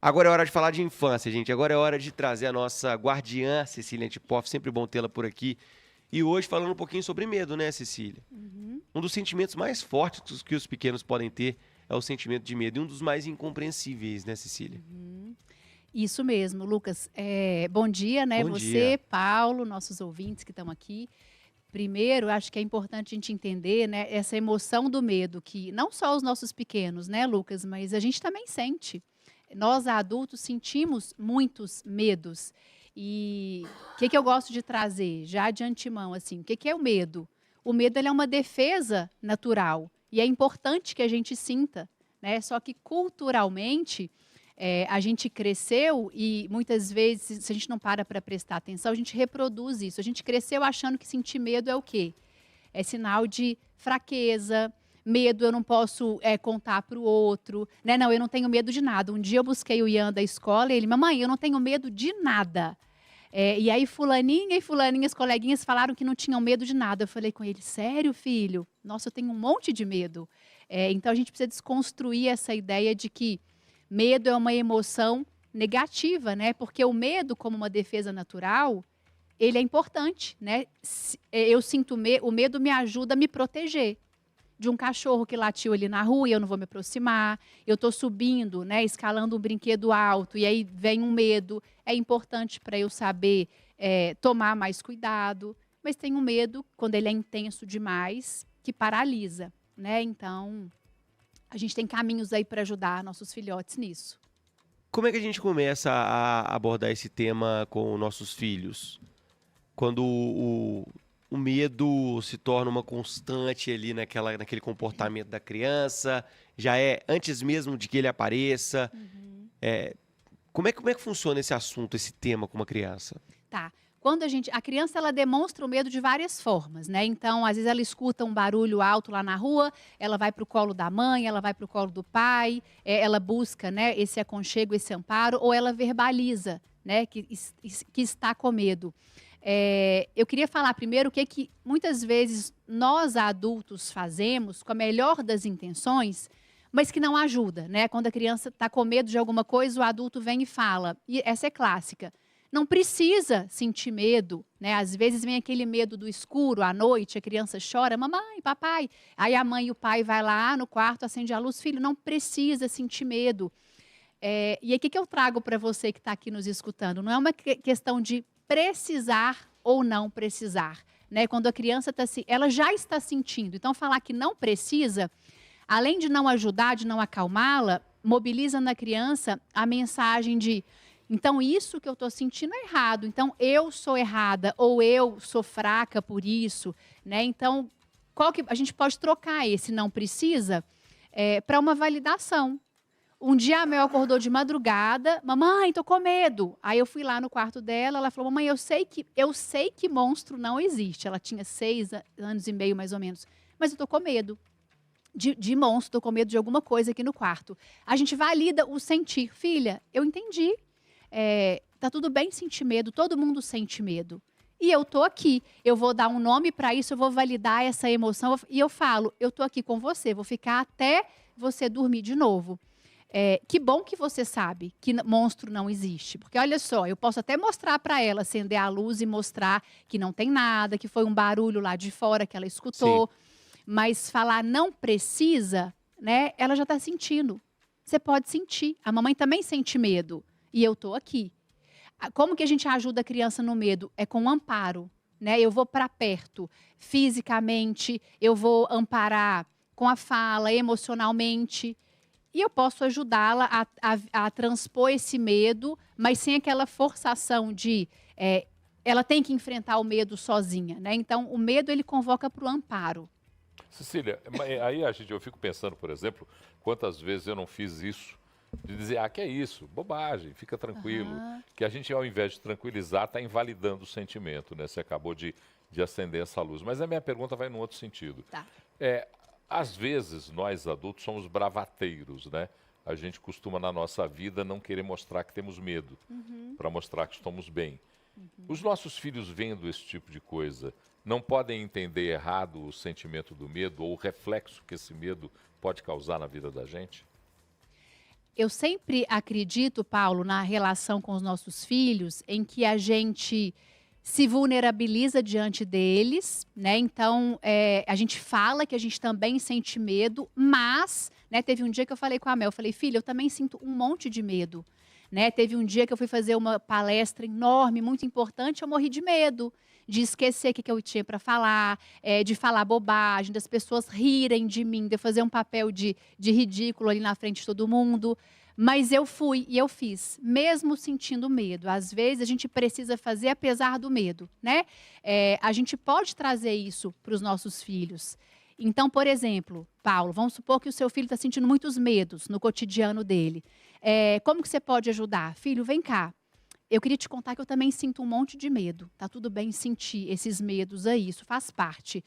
Agora é hora de falar de infância, gente. Agora é hora de trazer a nossa guardiã, Cecília Antipoff. Sempre bom tê-la por aqui. E hoje falando um pouquinho sobre medo, né, Cecília? Um dos sentimentos mais fortes que os pequenos podem ter é o sentimento de medo. E um dos mais incompreensíveis, né, Cecília? Isso mesmo, Lucas. Bom dia, né? Bom dia. Você, Paulo, nossos ouvintes que estão aqui. Primeiro, acho que é importante a gente entender, né, essa emoção do medo, que não só os nossos pequenos, né, Lucas, mas a gente também sente. Nós, adultos, sentimos muitos medos. E o que eu gosto de trazer, já de antemão, assim, o que é o medo? O medo ele é uma defesa natural e é importante que a gente sinta, né? Só que culturalmente a gente cresceu e muitas vezes, se a gente não para prestar atenção, a gente reproduz isso. A gente cresceu achando que sentir medo é o quê? É sinal de fraqueza, medo eu não posso contar para o outro, né? Não, eu não tenho medo de nada. Um dia eu busquei o Ian da escola e ele, mamãe, eu não tenho medo de nada. E aí fulaninha e fulaninha, as coleguinhas falaram que não tinham medo de nada. Eu falei com ele, sério, filho? Nossa, eu tenho um monte de medo. Então a gente precisa desconstruir essa ideia de que medo é uma emoção negativa, né? Porque o medo, como uma defesa natural, ele é importante, né? Eu sinto o medo me ajuda a me proteger de um cachorro que latiu ali na rua e eu não vou me aproximar. Eu estou subindo, né, escalando um brinquedo alto e aí vem um medo. É importante para eu saber tomar mais cuidado. Mas tem um medo, quando ele é intenso demais, que paralisa, né? Então, a gente tem caminhos aí para ajudar nossos filhotes nisso. Como é que a gente começa a abordar esse tema com nossos filhos? Quando o medo se torna uma constante ali naquele comportamento da criança, já é antes mesmo de que ele apareça. Como é que funciona esse assunto, esse tema com uma criança? Tá. Quando a criança ela demonstra o medo de várias formas, né? Então, às vezes ela escuta um barulho alto lá na rua, ela vai para o colo da mãe, ela vai para o colo do pai, ela busca, né, esse aconchego, esse amparo, ou ela verbaliza, né, que está com medo. Eu queria falar primeiro o que muitas vezes nós adultos fazemos com a melhor das intenções, mas que não ajuda, né? Quando a criança está com medo de alguma coisa, o adulto vem e fala. E essa é clássica. Não precisa sentir medo, né? Às vezes vem aquele medo do escuro à noite, a criança chora, mamãe, papai. Aí a mãe e o pai vai lá no quarto, acende a luz, filho, não precisa sentir medo. E aí o que eu trago para você que está aqui nos escutando? Não é uma questão de precisar ou não precisar, né? Quando a criança ela já está sentindo. Então falar que não precisa, além de não ajudar, de não acalmá-la, mobiliza na criança a mensagem de então, isso que eu estou sentindo é errado. Então, eu sou errada ou eu sou fraca por isso, né? Então, a gente pode trocar esse não precisa para uma validação. Um dia a Mel acordou de madrugada, mamãe, tô com medo. Aí eu fui lá no quarto dela, ela falou, mamãe, eu sei que monstro não existe. Ela tinha 6 anos e meio, mais ou menos. Mas eu tô com medo de monstro, tô com medo de alguma coisa aqui no quarto. A gente valida o sentir. Filha, eu entendi. Tá tudo bem sentir medo, todo mundo sente medo. E eu tô aqui, eu vou dar um nome para isso, eu vou validar essa emoção. E eu falo, eu tô aqui com você, vou ficar até você dormir de novo. Que bom que você sabe que monstro não existe. Porque olha só, eu posso até mostrar para ela, acender a luz e mostrar que não tem nada, que foi um barulho lá de fora que ela escutou. Sim. Mas falar não precisa, né? Ela já está sentindo. Você pode sentir. A mamãe também sente medo. E eu estou aqui. Como que a gente ajuda a criança no medo? É com amparo, né? Eu vou para perto, fisicamente, eu vou amparar com a fala, emocionalmente. E eu posso ajudá-la a transpor esse medo, mas sem aquela forçação de ela tem que enfrentar o medo sozinha, né? Então, o medo ele convoca para o amparo. Cecília, aí eu fico pensando, por exemplo, quantas vezes eu não fiz isso, de dizer, que é isso, bobagem, fica tranquilo, Aham. que a gente ao invés de tranquilizar, está invalidando o sentimento, né? Você acabou de acender essa luz. Mas a minha pergunta vai num outro sentido. Tá. Às vezes, nós adultos somos bravateiros, né? A gente costuma na nossa vida não querer mostrar que temos medo, para mostrar que estamos bem. Os nossos filhos vendo esse tipo de coisa, não podem entender errado o sentimento do medo ou o reflexo que esse medo pode causar na vida da gente? eu sempre acredito, Paulo, na relação com os nossos filhos, em que a gente se vulnerabiliza diante deles, né? Então, a gente fala que a gente também sente medo, mas, né, teve um dia que eu falei com a Mel, eu falei, filha, eu também sinto um monte de medo, né? Teve um dia que eu fui fazer uma palestra enorme, muito importante, eu morri de medo, de esquecer o que eu tinha para falar, de falar bobagem, das pessoas rirem de mim, de eu fazer um papel de ridículo ali na frente de todo mundo. Mas eu fui e eu fiz, mesmo sentindo medo. Às vezes a gente precisa fazer apesar do medo, né? A gente pode trazer isso para os nossos filhos. Então, por exemplo, Paulo, vamos supor que o seu filho está sentindo muitos medos no cotidiano dele. Como que você pode ajudar? Filho, vem cá. Eu queria te contar que eu também sinto um monte de medo. Tá tudo bem sentir esses medos aí, isso faz parte.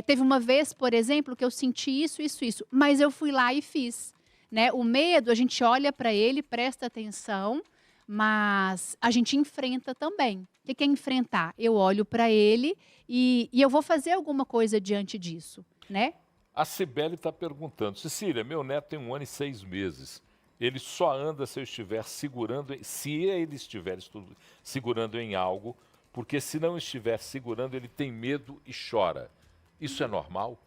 Teve uma vez, por exemplo, que eu senti isso, mas eu fui lá e fiz. Né? O medo, a gente olha para ele, presta atenção, mas a gente enfrenta também. O que é enfrentar? Eu olho para ele e eu vou fazer alguma coisa diante disso, né? A Cibele está perguntando, Cecília, meu neto tem 1 ano e 6 meses. Ele só anda se eu estiver segurando, se ele estiver segurando em algo, porque se não estiver segurando, ele tem medo e chora. Isso é normal?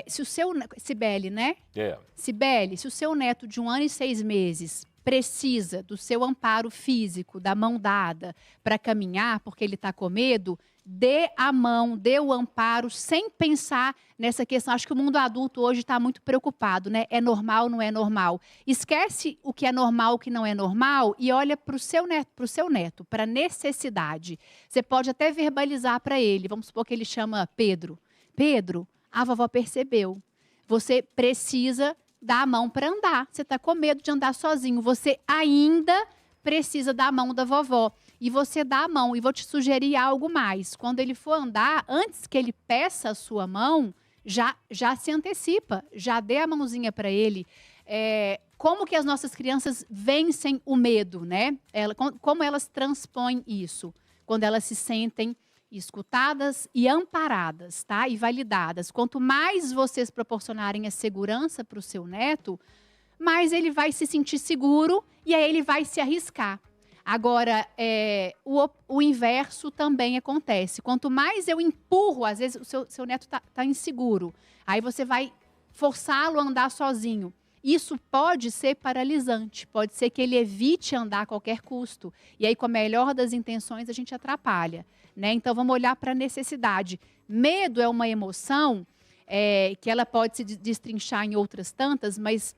Se o seu... Cibele, né? É. Cibele, se o seu neto de 1 ano e 6 meses precisa do seu amparo físico, da mão dada, para caminhar, porque ele está com medo, dê a mão, dê o amparo, sem pensar nessa questão. Acho que o mundo adulto hoje está muito preocupado, né? É normal, não é normal? Esquece o que é normal, o que não é normal e olha para o seu neto, para a necessidade. Você pode até verbalizar para ele, vamos supor que ele chama Pedro. Pedro, a vovó percebeu. Você precisa dar a mão para andar. Você está com medo de andar sozinho. Você ainda precisa da mão da vovó. E você dá a mão. E vou te sugerir algo mais. Quando ele for andar, antes que ele peça a sua mão, já se antecipa. Já dê a mãozinha para ele. Como que as nossas crianças vencem o medo, né? Como elas transpõem isso? Quando elas se sentem escutadas e amparadas, tá? E validadas. Quanto mais vocês proporcionarem a segurança para o seu neto, mais ele vai se sentir seguro e aí ele vai se arriscar. Agora, o inverso também acontece. Quanto mais eu empurro, às vezes o seu neto tá inseguro, aí você vai forçá-lo a andar sozinho. Isso pode ser paralisante, pode ser que ele evite andar a qualquer custo. E aí, com a melhor das intenções, a gente atrapalha. Né? Então, vamos olhar para a necessidade. Medo é uma emoção que ela pode se destrinchar em outras tantas, mas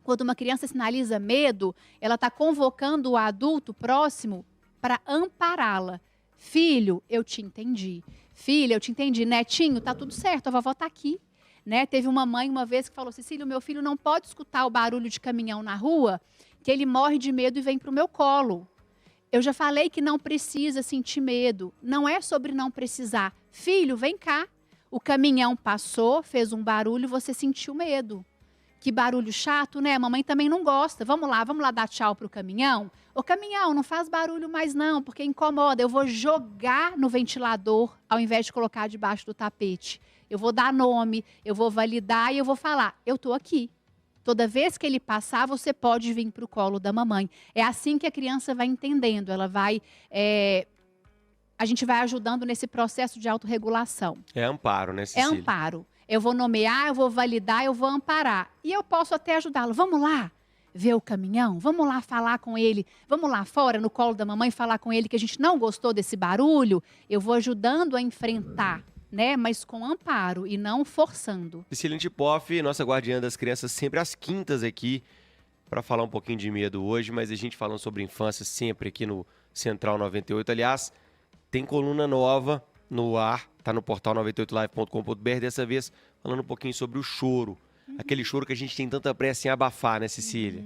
quando uma criança sinaliza medo, ela está convocando o adulto próximo para ampará-la. Filho, eu te entendi. Filha, eu te entendi. Netinho, está tudo certo, a vovó está aqui. Né? Teve uma mãe uma vez que falou, Cecília, o meu filho não pode escutar o barulho de caminhão na rua, que ele morre de medo e vem para o meu colo. Eu já falei que não precisa sentir medo. Não é sobre não precisar. Filho, vem cá. O caminhão passou, fez um barulho, você sentiu medo. Que barulho chato, né? A mamãe também não gosta. Vamos lá dar tchau pro caminhão? Ô, caminhão, não faz barulho mais não, porque incomoda. Eu vou jogar no ventilador ao invés de colocar debaixo do tapete. Eu vou dar nome, eu vou validar e eu vou falar, eu tô aqui. Toda vez que ele passar, você pode vir para o colo da mamãe. É assim que a criança vai entendendo. Ela vai... a gente vai ajudando nesse processo de autorregulação. É amparo, né, Cecília? É amparo. Eu vou nomear, eu vou validar, eu vou amparar. E eu posso até ajudá-lo. Vamos lá ver o caminhão? Vamos lá falar com ele? Vamos lá fora, no colo da mamãe, falar com ele que a gente não gostou desse barulho? Eu vou ajudando a enfrentar. Né, mas com amparo e não forçando. Cecília Antipoff, nossa guardiã das crianças, sempre às quintas aqui, para falar um pouquinho de medo hoje, mas a gente falando sobre infância sempre aqui no Central 98. Aliás, tem coluna nova no ar, tá no portal 98live.com.br, dessa vez falando um pouquinho sobre o choro. Aquele choro que a gente tem tanta pressa em abafar, né, Cecília?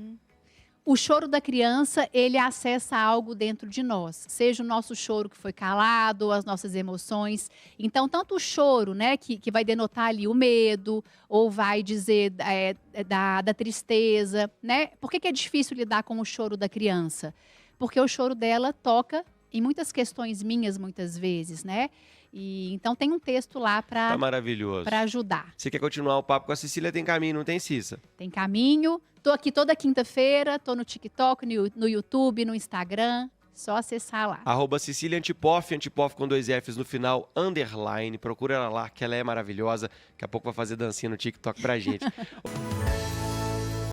O choro da criança, ele acessa algo dentro de nós, seja o nosso choro que foi calado, as nossas emoções. Então, tanto o choro, né, que vai denotar ali o medo, ou vai dizer da tristeza, né? Por que é difícil lidar com o choro da criança? Porque o choro dela toca em muitas questões minhas, muitas vezes, né? E então tem um texto lá Tá maravilhoso. para ajudar. Você quer continuar o papo com a Cecília? Tem caminho, não tem, Cissa? Tem caminho. Tô aqui toda quinta-feira, tô no TikTok, no YouTube, no Instagram. Só acessar lá. @Cecília Antipoff, Antipoff com 2 Fs no final, _. Procura ela lá, que ela é maravilhosa. Daqui a pouco vai fazer dancinha no TikTok pra gente.